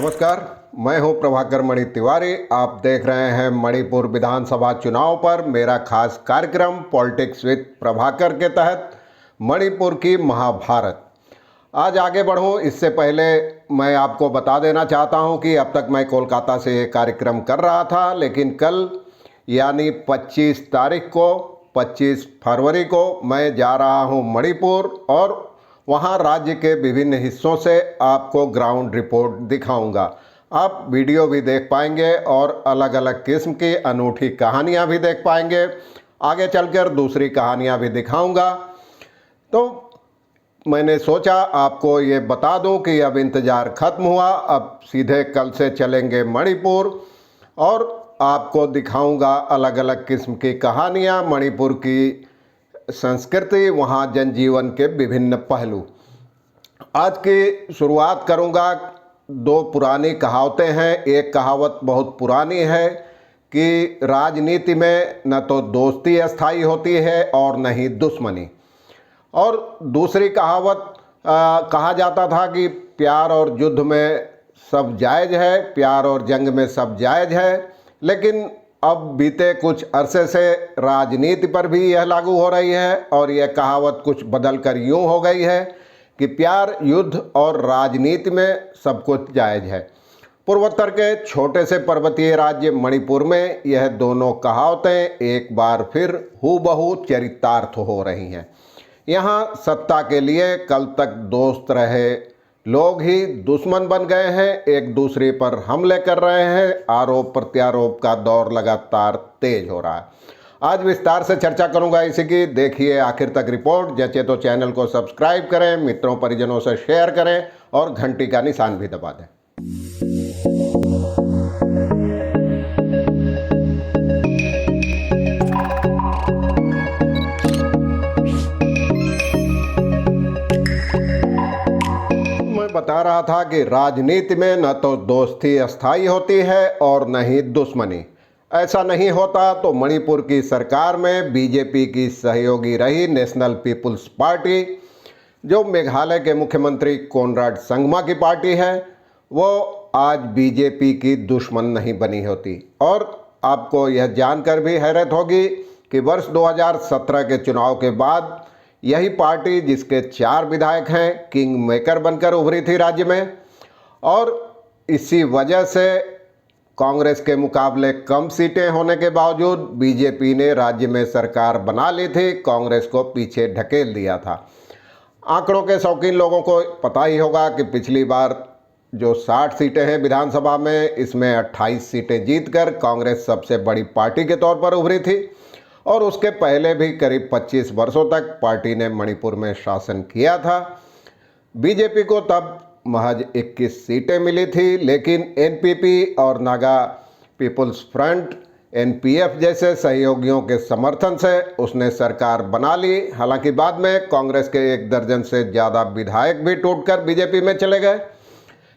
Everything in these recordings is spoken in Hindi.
नमस्कार, मैं हूं प्रभाकर मणि तिवारी। आप देख रहे हैं मणिपुर विधानसभा चुनाव पर मेरा खास कार्यक्रम पॉलिटिक्स विद प्रभाकर के तहत मणिपुर की महाभारत। आज आगे बढ़ूं इससे पहले मैं आपको बता देना चाहता हूं कि अब तक मैं कोलकाता से ये कार्यक्रम कर रहा था, लेकिन कल यानी 25 तारीख को 25 फरवरी को मैं जा रहा हूं मणिपुर और वहां राज्य के विभिन्न हिस्सों से आपको ग्राउंड रिपोर्ट दिखाऊंगा। आप वीडियो भी देख पाएंगे और अलग अलग किस्म की अनूठी कहानियां भी देख पाएंगे। आगे चलकर दूसरी कहानियां भी दिखाऊंगा। तो मैंने सोचा आपको ये बता दूं कि अब इंतज़ार ख़त्म हुआ, अब सीधे कल से चलेंगे मणिपुर और आपको दिखाऊंगा अलग अलग किस्म की कहानियां, मणिपुर की संस्कृति, वहाँ जनजीवन के विभिन्न पहलू। आज की शुरुआत करूँगा, दो पुरानी कहावतें हैं। एक कहावत बहुत पुरानी है कि राजनीति में न तो दोस्ती अस्थाई होती है और न ही दुश्मनी। और दूसरी कहावत कहा जाता था कि प्यार और युद्ध में सब जायज़ है, प्यार और जंग में सब जायज़ है। लेकिन अब बीते कुछ अरसे से राजनीति पर भी यह लागू हो रही है और यह कहावत कुछ बदल कर यूँ हो गई है कि प्यार, युद्ध और राजनीति में सब कुछ जायज़ है। पूर्वोत्तर के छोटे से पर्वतीय राज्य मणिपुर में यह दोनों कहावतें एक बार फिर हूबहू चरितार्थ हो रही हैं। यहाँ सत्ता के लिए कल तक दोस्त रहे लोग ही दुश्मन बन गए हैं, एक दूसरे पर हमले कर रहे हैं। आरोप प्रत्यारोप का दौर लगातार तेज हो रहा है। आज विस्तार से चर्चा करूंगा इसी की। देखिए आखिर तक रिपोर्ट। जैसे तो चैनल को सब्सक्राइब करें, मित्रों परिजनों से शेयर करें और घंटी का निशान भी दबा दें। बता रहा था कि राजनीति में न तो दोस्ती अस्थाई होती है और न ही दुश्मनी। ऐसा नहीं होता तो मणिपुर की सरकार में बीजेपी की सहयोगी रही नेशनल पीपुल्स पार्टी, जो मेघालय के मुख्यमंत्री कोनराड संगमा की पार्टी है, वो आज बीजेपी की दुश्मन नहीं बनी होती। और आपको यह जानकर भी हैरत होगी कि वर्ष 2017 के चुनाव के बाद यही पार्टी, जिसके 4 विधायक हैं, किंग मेकर बनकर उभरी थी राज्य में। और इसी वजह से कांग्रेस के मुकाबले कम सीटें होने के बावजूद बीजेपी ने राज्य में सरकार बना ली थी, कांग्रेस को पीछे ढकेल दिया था। आंकड़ों के शौकीन लोगों को पता ही होगा कि पिछली बार जो 60 सीटें हैं विधानसभा में, इसमें 28 सीटें जीतकर कांग्रेस सबसे बड़ी पार्टी के तौर पर उभरी थी। और उसके पहले भी करीब 25 वर्षों तक पार्टी ने मणिपुर में शासन किया था। बीजेपी को तब महज 21 सीटें मिली थी, लेकिन एनपीपी और नागा पीपुल्स फ्रंट एनपीएफ जैसे सहयोगियों के समर्थन से उसने सरकार बना ली। हालांकि बाद में कांग्रेस के 1 दर्जन से ज़्यादा विधायक भी टूटकर बीजेपी में चले गए।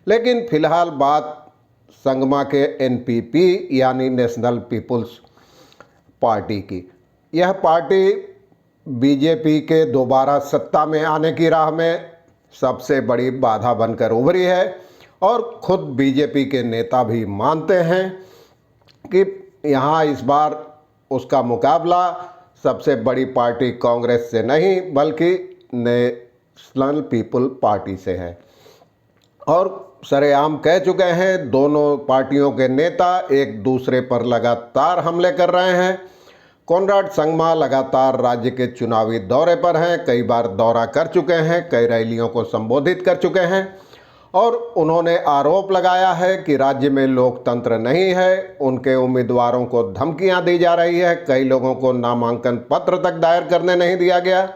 लेकिन फिलहाल बात संगमा के एनपीपी यानी नेशनल पीपुल्स पार्टी की। यह पार्टी बीजेपी के दोबारा सत्ता में आने की राह में सबसे बड़ी बाधा बनकर उभरी है। और खुद बीजेपी के नेता भी मानते हैं कि यहाँ इस बार उसका मुकाबला सबसे बड़ी पार्टी कांग्रेस से नहीं बल्कि नेशनल पीपल पार्टी से है। और सरेआम कह चुके हैं, दोनों पार्टियों के नेता एक दूसरे पर लगातार हमले कर रहे हैं। कोनराड संगमा लगातार राज्य के चुनावी दौरे पर हैं, कई बार दौरा कर चुके हैं, कई रैलियों को संबोधित कर चुके हैं और उन्होंने आरोप लगाया है कि राज्य में लोकतंत्र नहीं है, उनके उम्मीदवारों को धमकियां दी जा रही है, कई लोगों को नामांकन पत्र तक दायर करने नहीं दिया गया।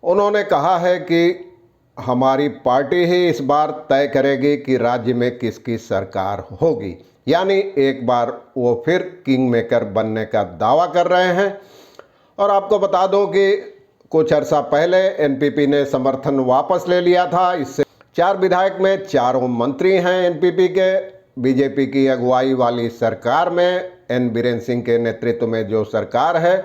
उन्होंने कहा है कि हमारी पार्टी ही इस बार तय करेगी कि राज्य में किसकी सरकार होगी। यानी एक बार वो फिर किंग मेकर बनने का दावा कर रहे हैं। और आपको बता दूं कि कुछ अर्सा पहले एनपीपी ने समर्थन वापस ले लिया था। इससे 4 विधायक में चारों मंत्री हैं एनपीपी के। बीजेपी की अगुवाई वाली सरकार में एन बीरेन सिंह के नेतृत्व में जो सरकार है,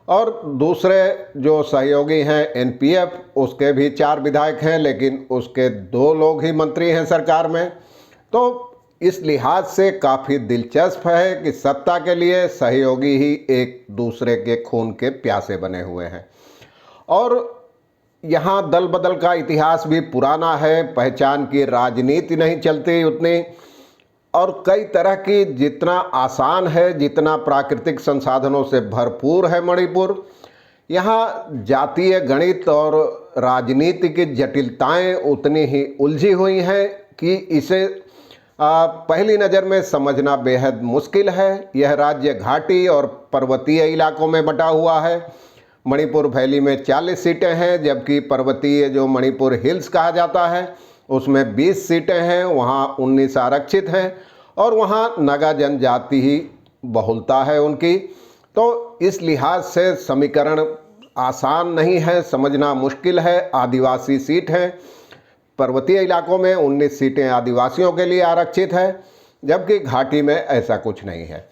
और दूसरे जो सहयोगी हैं एनपीएफ, उसके भी 4 विधायक हैं, लेकिन उसके 2 लोग ही मंत्री हैं सरकार में। तो इस लिहाज से काफ़ी दिलचस्प है कि सत्ता के लिए सहयोगी ही एक दूसरे के खून के प्यासे बने हुए हैं। और यहाँ दल बदल का इतिहास भी पुराना है, पहचान की राजनीति नहीं चलती उतनी, और कई तरह की जितना आसान है, जितना प्राकृतिक संसाधनों से भरपूर है मणिपुर, यहाँ जातीय गणित और राजनीति की जटिलताएं उतनी ही उलझी हुई हैं कि इसे पहली नज़र में समझना बेहद मुश्किल है। यह राज्य घाटी और पर्वतीय इलाकों में बटा हुआ है। मणिपुर वैली में 40 सीटें हैं, जबकि पर्वतीय जो मणिपुर हिल्स कहा जाता है उसमें 20 सीटें हैं, वहाँ 19 आरक्षित हैं, और वहाँ नागा जनजाति ही बहुलता है उनकी। तो इस लिहाज से समीकरण आसान नहीं है, समझना मुश्किल है। आदिवासी सीट है, पर्वतीय इलाकों में 19 सीटें आदिवासियों के लिए आरक्षित है, जबकि घाटी में ऐसा कुछ नहीं है।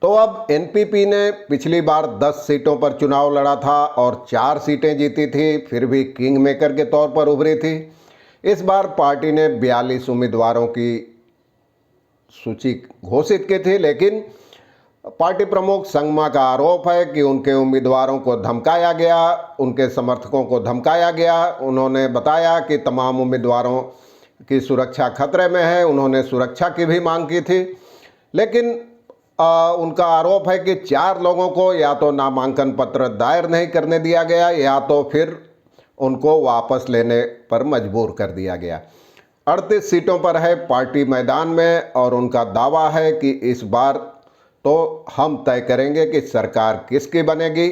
तो अब एनपीपी ने पिछली बार 10 सीटों पर चुनाव लड़ा था और 4 सीटें जीती थी, फिर भी किंग मेकर के तौर पर उभरी थी। इस बार पार्टी ने 42 उम्मीदवारों की सूची घोषित की थी, लेकिन पार्टी प्रमुख संगमा का आरोप है कि उनके उम्मीदवारों को धमकाया गया, उनके समर्थकों को धमकाया गया। उन्होंने बताया कि तमाम उम्मीदवारों की सुरक्षा खतरे में है, उन्होंने सुरक्षा की भी मांग की थी, लेकिन उनका आरोप है कि 4 लोगों को या तो नामांकन पत्र दायर नहीं करने दिया गया या तो फिर उनको वापस लेने पर मजबूर कर दिया गया। 38 सीटों पर है पार्टी मैदान में, और उनका दावा है कि इस बार तो हम तय करेंगे कि सरकार किसकी बनेगी,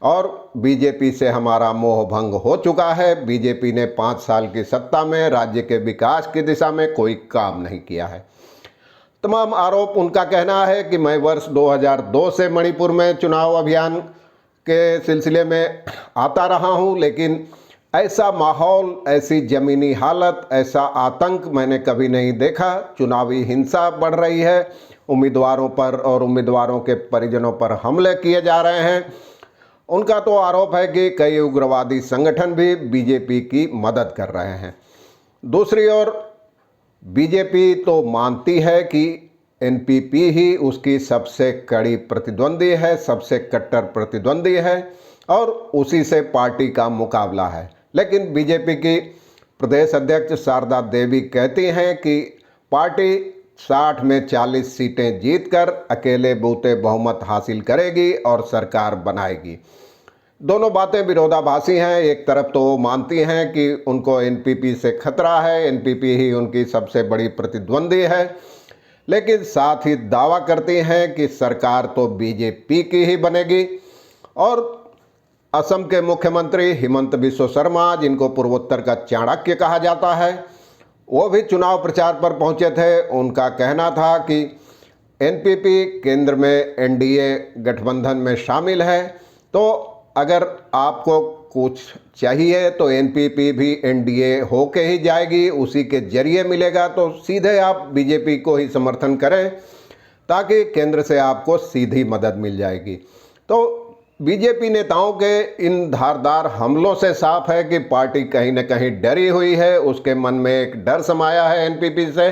और बीजेपी से हमारा मोह भंग हो चुका है। बीजेपी ने 5 साल की सत्ता में राज्य के विकास की दिशा में कोई काम नहीं किया है। तमाम आरोप उनका कहना है कि मैं वर्ष 2002 से मणिपुर में चुनाव अभियान के सिलसिले में आता रहा हूं, लेकिन ऐसा माहौल, ऐसी ज़मीनी हालत, ऐसा आतंक मैंने कभी नहीं देखा। चुनावी हिंसा बढ़ रही है, उम्मीदवारों पर और उम्मीदवारों के परिजनों पर हमले किए जा रहे हैं। उनका तो आरोप है कि कई उग्रवादी संगठन भी बीजेपी की मदद कर रहे हैं। दूसरी ओर बीजेपी तो मानती है कि एनपीपी ही उसकी सबसे कड़ी प्रतिद्वंदी है, सबसे कट्टर प्रतिद्वंदी है, और उसी से पार्टी का मुकाबला है। लेकिन बीजेपी की प्रदेश अध्यक्ष शारदा देवी कहती हैं कि पार्टी 60 में 40 सीटें जीतकर अकेले बूते बहुमत हासिल करेगी और सरकार बनाएगी। दोनों बातें विरोधाभासी हैं। एक तरफ तो वो मानती हैं कि उनको एनपीपी से खतरा है, एनपीपी ही उनकी सबसे बड़ी प्रतिद्वंदी है, लेकिन साथ ही दावा करती हैं कि सरकार तो बीजेपी की ही बनेगी। और असम के मुख्यमंत्री हिमंत बिस्वा शर्मा, जिनको पूर्वोत्तर का चाणक्य कहा जाता है, वो भी चुनाव प्रचार पर पहुंचे थे। उनका कहना था कि एनपीपी केंद्र में एनडीए गठबंधन में शामिल है, तो अगर आपको कुछ चाहिए तो एनपीपी भी एनडीए होके ही जाएगी, उसी के जरिए मिलेगा, तो सीधे आप बीजेपी को ही समर्थन करें ताकि केंद्र से आपको सीधी मदद मिल जाएगी। तो बीजेपी नेताओं के इन धारदार हमलों से साफ है कि पार्टी कहीं न कहीं डरी हुई है, उसके मन में एक डर समाया है एनपीपी से,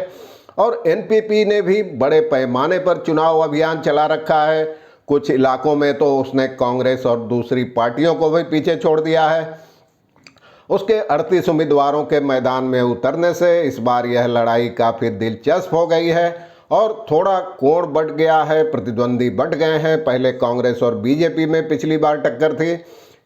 और एनपीपी ने भी बड़े पैमाने पर चुनाव अभियान चला रखा है। कुछ इलाकों में तो उसने कांग्रेस और दूसरी पार्टियों को भी पीछे छोड़ दिया है। उसके 38 उम्मीदवारों के मैदान में उतरने से इस बार यह लड़ाई काफ़ी दिलचस्प हो गई है और थोड़ा कोण बढ़ गया है, प्रतिद्वंदी बढ़ गए हैं। पहले कांग्रेस और बीजेपी में पिछली बार टक्कर थी,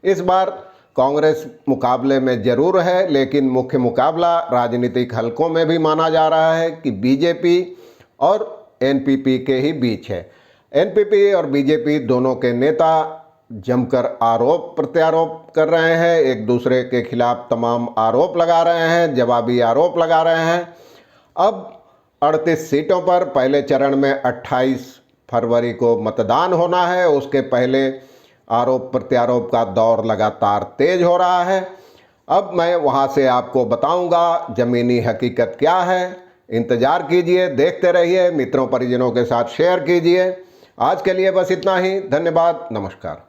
इस बार कांग्रेस मुकाबले में जरूर है, लेकिन मुख्य मुकाबला राजनीतिक हलकों में भी माना जा रहा है कि बीजेपी और एनपीपी के ही बीच है। एनपीपी और बीजेपी दोनों के नेता जमकर आरोप प्रत्यारोप कर रहे हैं, एक दूसरे के खिलाफ तमाम आरोप लगा रहे हैं, जवाबी आरोप लगा रहे हैं। अब 38 सीटों पर पहले चरण में 28 फरवरी को मतदान होना है, उसके पहले आरोप प्रत्यारोप का दौर लगातार तेज हो रहा है। अब मैं वहां से आपको बताऊंगा ज़मीनी हकीकत क्या है। इंतज़ार कीजिए, देखते रहिए, मित्रों परिजनों के साथ शेयर कीजिए। आज के लिए बस इतना ही। धन्यवाद, नमस्कार।